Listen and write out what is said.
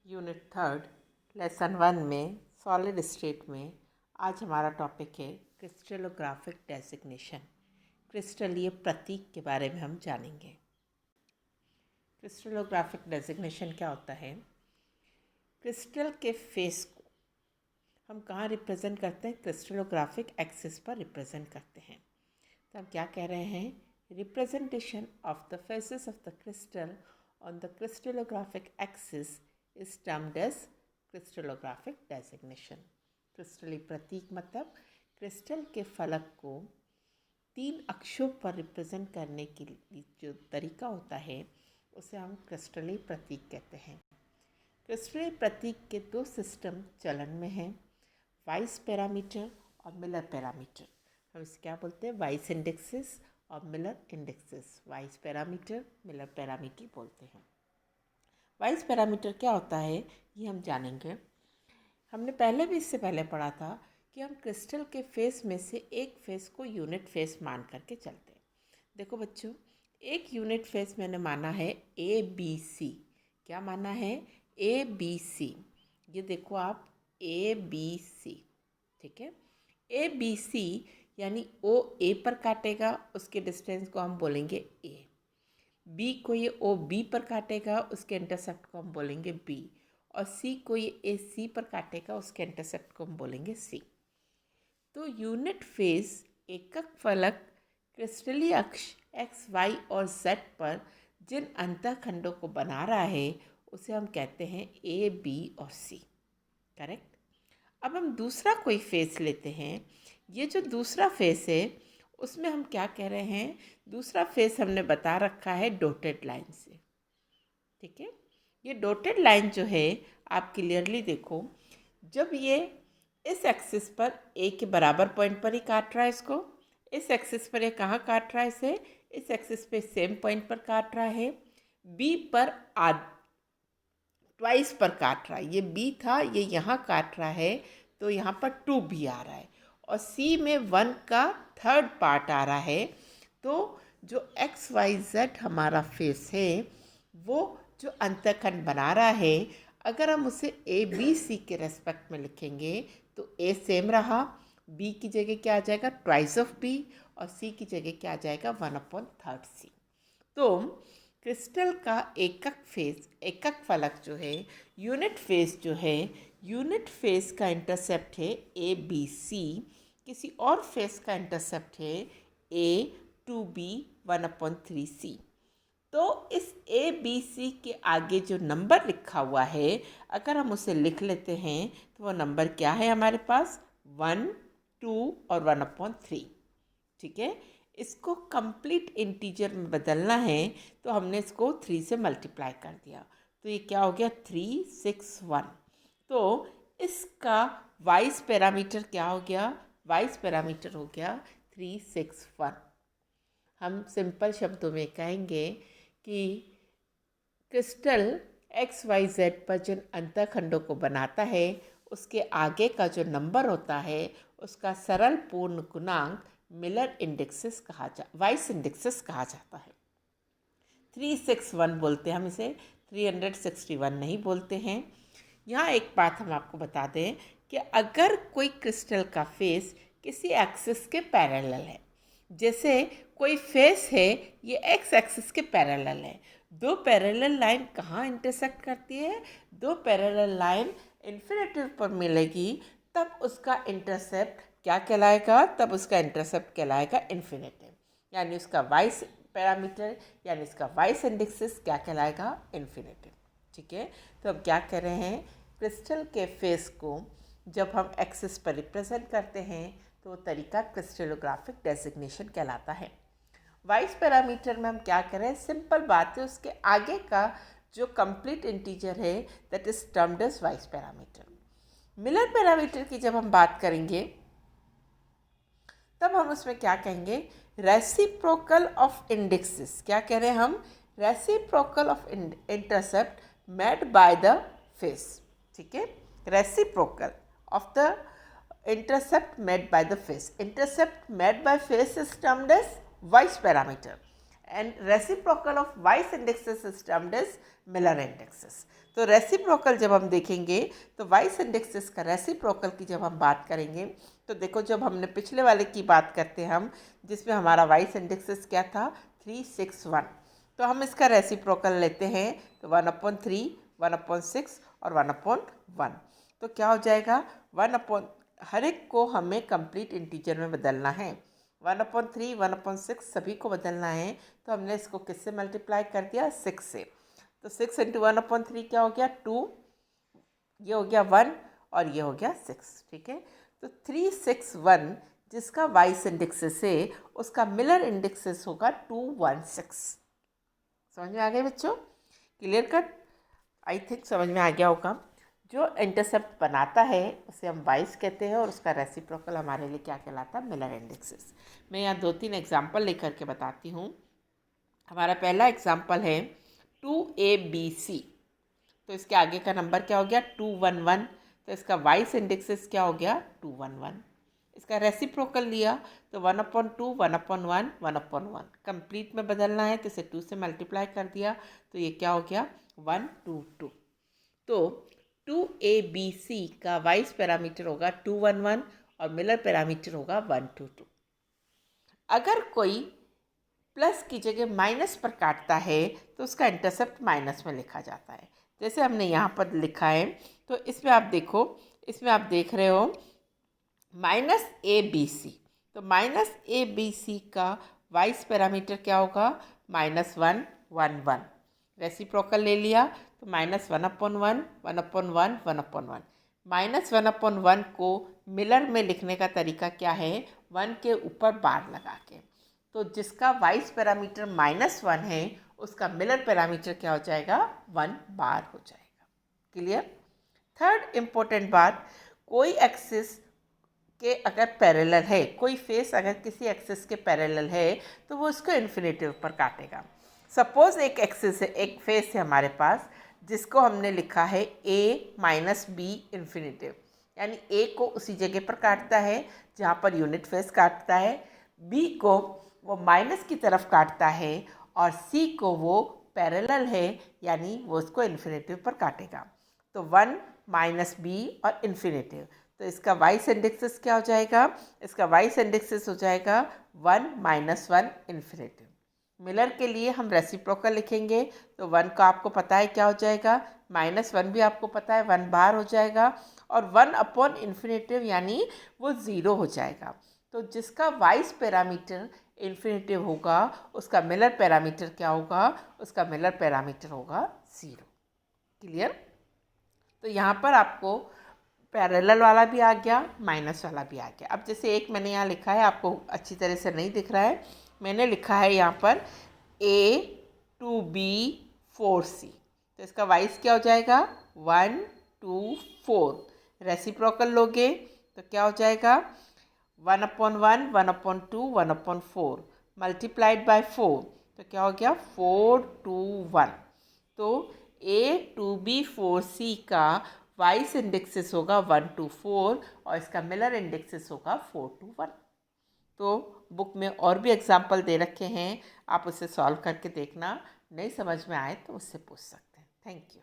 Unit third lesson one में solid state में आज हमारा टॉपिक है क्रिस्टलोग्राफिक डेजिग्नेशन। क्रिस्टलीय प्रतीक के बारे में हम जानेंगे। क्रिस्टलोग्राफिक डेजिग्नेशन क्या होता है? क्रिस्टल के फेस को हम कहाँ रिप्रेजेंट करते हैं? क्रिस्टलोग्राफिक एक्सिस पर रिप्रेजेंट करते हैं। तो हम क्या कह रहे हैं? Representation of the faces of the crystal on the crystallographic axis is termed as crystallographic designation। क्रिस्टलीय प्रतीक मतलब क्रिस्टल के फलक को 3 अक्षों पर रिप्रेजेंट करने के लिए जो तरीका होता है उसे हम क्रिस्टलीय प्रतीक कहते हैं। क्रिस्टलीय प्रतीक के 2 सिस्टम चलन में हैं, वाइस पैरामीटर और मिलर पैरामीटर। हम इसे क्या बोलते हैं? वाइस इंडेक्सेस और Miller indexes. Vice parameter, Miller parameter बोलते हैं। वाइस पैरामीटर क्या होता है ये हम जानेंगे। हमने पहले भी इससे पहले पढ़ा था कि हम क्रिस्टल के फेस में से एक फेस को यूनिट फेस मान करके चलते हैं। देखो बच्चों, एक यूनिट फेस मैंने माना है ABC। क्या माना है? ABC। ये देखो आप, ABC, ठीक है। ABC यानी O A पर काटेगा, उसके डिस्टेंस को हम बोलेंगे A। बी को ये ओ बी पर काटेगा, उसके इंटरसेप्ट को हम बोलेंगे बी। और सी को ये ए सी पर काटेगा, उसके इंटरसेप्ट को हम बोलेंगे सी। तो यूनिट फेस एकक फलक क्रिस्टलीय अक्ष एक्स वाई और जेड पर जिन अंतःखंडों को बना रहा है उसे हम कहते हैं ए बी और सी। करेक्ट। अब हम दूसरा कोई फेस लेते हैं। ये जो दूसरा फेस है उसमें हम क्या कह रहे हैं? दूसरा फेस हमने बता रखा है डॉटेड लाइन से, ठीक है। ये डॉटेड लाइन जो है आप क्लियरली देखो, जब ये इस एक्सिस पर ए के बराबर पॉइंट पर ही काट रहा है इसको, इस एक्सिस पर ये कहाँ काट रहा है इसे? इस एक्सिस पे सेम पॉइंट पर काट रहा है। बी पर ट्वाइस पर काट रहा है। ये बी था, ये यहाँ काट रहा है तो यहाँ पर 2B आ रहा है। और सी में 1 का थर्ड पार्ट आ रहा है। तो जो XYZ हमारा फेस है वो जो अंतःखंड बना रहा है, अगर हम उसे ABC के रेस्पेक्ट में लिखेंगे तो A सेम रहा, B की जगह क्या आ जाएगा? ट्वाइस ऑफ B, और C की जगह क्या आ जाएगा? 1/3C। तो क्रिस्टल का एकक फेस, एकक फलक जो है, यूनिट फेस जो है, यूनिट फेस का इंटरसेप्ट है ABC। किसी और फेस का इंटरसेप्ट है A2B 1/3C। तो इस ABC के आगे जो नंबर लिखा हुआ है, अगर हम उसे लिख लेते हैं तो वो नंबर क्या है हमारे पास? 1, 2 और 1/3, ठीक है। इसको कंप्लीट इंटीजर में बदलना है तो हमने इसको 3 से मल्टीप्लाई कर दिया, तो ये क्या हो गया? 361। तो इसका वाइस पैरामीटर क्या हो गया? वाइस पैरामीटर हो गया 361। हम सिंपल शब्दों में कहेंगे कि क्रिस्टल XYZ पर जिन अंतःखंडों को बनाता है उसके आगे का जो नंबर होता है उसका सरल पूर्ण गुणांक मिलर इंडेक्सेस वाइस इंडेक्सेस कहा जाता है। 361 बोलते हैं हम इसे, 361 नहीं बोलते हैं। यहाँ एक बात हम आपको बता दें कि अगर कोई क्रिस्टल का फेस किसी एक्सिस के पैरेलल है, जैसे कोई फेस है ये एक्स एक्सिस के पैरेलल है, 2 पैरेलल लाइन कहाँ इंटरसेक्ट करती है? 2 पैरेलल लाइन इन्फिनिटी पर मिलेगी, तब उसका इंटरसेप्ट क्या कहलाएगा? तब उसका इंटरसेप्ट कहलाएगा इन्फिनिटी, यानी उसका वाइस पैरामीटर यानी इसका वाइस इंडेक्सेस क्या कहलाएगा? इन्फिनिटी, ठीक है। तो अब क्या कर रहे हैं? क्रिस्टल के फेस को जब हम एक्सिस पर रिप्रेजेंट करते हैं तो वो तरीका क्रिस्टलोग्राफिक डेजिग्नेशन कहलाता है। वाइस पैरामीटर में हम क्या करें? सिंपल बात है, उसके आगे का जो कंप्लीट इंटीजर है that is termed as Weiss parameter. Miller parameter की जब हम बात करेंगे तब हम उसमें क्या कहेंगे? Reciprocal of indexes. क्या कह रहे हैं हम? Reciprocal of intercept made by the face, ठीक है। Reciprocal of the intercept made by the face. Intercept made by face is termed as vice parameter and reciprocal of vice indexes is termed as Miller indexes. तो reciprocal जब हम देखेंगे तो vice indexes का reciprocal की जब हम बात करेंगे तो देखो, जब हमने पिछले वाले की बात करते हैं हम, जिसमें हमारा वाइस इंडेक्सेस क्या था 361, तो हम इसका रेसिप्रोकल लेते हैं तो 1/3, 1/6 और 1/1। तो क्या हो जाएगा, हर एक को हमें कंप्लीट इंटीजर में बदलना है। 1/3, 1/6 सभी को बदलना है, तो हमने इसको किससे मल्टीप्लाई कर दिया, 6 से। तो 6 × 1/3 क्या हो गया 2, ये हो गया 1 और ये हो गया 6। ठीक है, तो 361 जिसका वाइस इंडेक्सेस है उसका मिलर इंडेक्सेस होगा 216। समझ में आ गए बच्चों, क्लियर कट? आई थिंक समझ में आ गया होगा। जो इंटरसेप्ट बनाता है उसे हम वाइस कहते हैं और उसका रेसिप्रोकल हमारे लिए क्या कहलाता है, मिलर इंडेक्सेस। मैं यहाँ 2-3 एग्जाम्पल लेकर के बताती हूँ। हमारा पहला एग्जाम्पल है 2ABC, तो इसके आगे का नंबर क्या हो गया 211, तो इसका वाइस इंडेक्सेस क्या हो गया 211। इसका रेसिप्रोकल लिया तो 1/2, 1/1, 1/1। कंप्लीट में बदलना है तो इसे 2 से मल्टीप्लाई कर दिया तो ये क्या हो गया 122। तो 2ABC का वाइस पैरामीटर होगा 211 और मिलर पैरामीटर होगा 122। अगर कोई प्लस की जगह माइनस पर काटता है तो उसका इंटरसेप्ट माइनस में लिखा जाता है। जैसे हमने यहाँ पर लिखा है, तो इसमें आप देखो, इसमें आप देख रहे हो -ABC, तो -ABC का वाइस पैरामीटर क्या होगा -1, 1, 1। रेसिप्रोकल ले लिया तो -1/1, 1/1, 1/1। -1/1 को मिलर में लिखने का तरीका क्या है, 1 के ऊपर बार लगा के। तो जिसका वाइस पैरामीटर -1 है उसका मिलर पैरामीटर क्या हो जाएगा 1 बार हो जाएगा। क्लियर? थर्ड इम्पोर्टेंट बात, कोई एक्सिस के अगर पैरेलल है, कोई फेस अगर किसी एक्सिस के पैरेलल है तो वो उसको इन्फिनेटिव पर काटेगा। सपोज एक एक्सिस है, एक फेस है हमारे पास जिसको हमने लिखा है a - b इन्फिनेटिव, यानी a को उसी जगह पर काटता है जहाँ पर यूनिट फेस काटता है, b को वो माइनस की तरफ काटता है और c को वो पैरेलल है यानी वो उसको इन्फिनेटिव पर काटेगा। तो 1 - b और इन्फिनेटिव, तो इसका वाइस इंडेक्सेस क्या हो जाएगा, इसका वाइस इंडेक्सेस हो जाएगा 1 - 1 इन्फिनेटिव। मिलर के लिए हम रेसिप्रोकल लिखेंगे तो 1 का आपको पता है क्या हो जाएगा, -1 भी आपको पता है 1 बार हो जाएगा और 1/इन्फिनेटिव यानी वो 0 हो जाएगा। तो जिसका वाइस पैरामीटर इन्फिनेटिव होगा उसका मिलर पैरामीटर क्या होगा, उसका मिलर पैरामीटर होगा 0। क्लियर? तो यहाँ पर आपको पैरेलल वाला भी आ गया, माइनस वाला भी आ गया। अब जैसे एक मैंने यहाँ लिखा है, आपको अच्छी तरह से नहीं दिख रहा है, मैंने लिखा है यहाँ पर A to B 4C, तो इसका वाइस क्या हो जाएगा 1 2 4। रेसिप्रोकल लोगे तो क्या हो जाएगा 1/1, 1/2, 1/4 मल्टीप्लाइड बाय 4, तो क्या हो गया 4 2 1। तो A to B 4C का वाइस इंडेक्सेस होगा 1 to 4 और इसका मिलर इंडेक्सेस होगा 4 to 1। तो बुक में और भी एग्जाम्पल दे रखे हैं, आप उसे सॉल्व करके देखना, नहीं समझ में आए तो उससे पूछ सकते हैं। Thank you.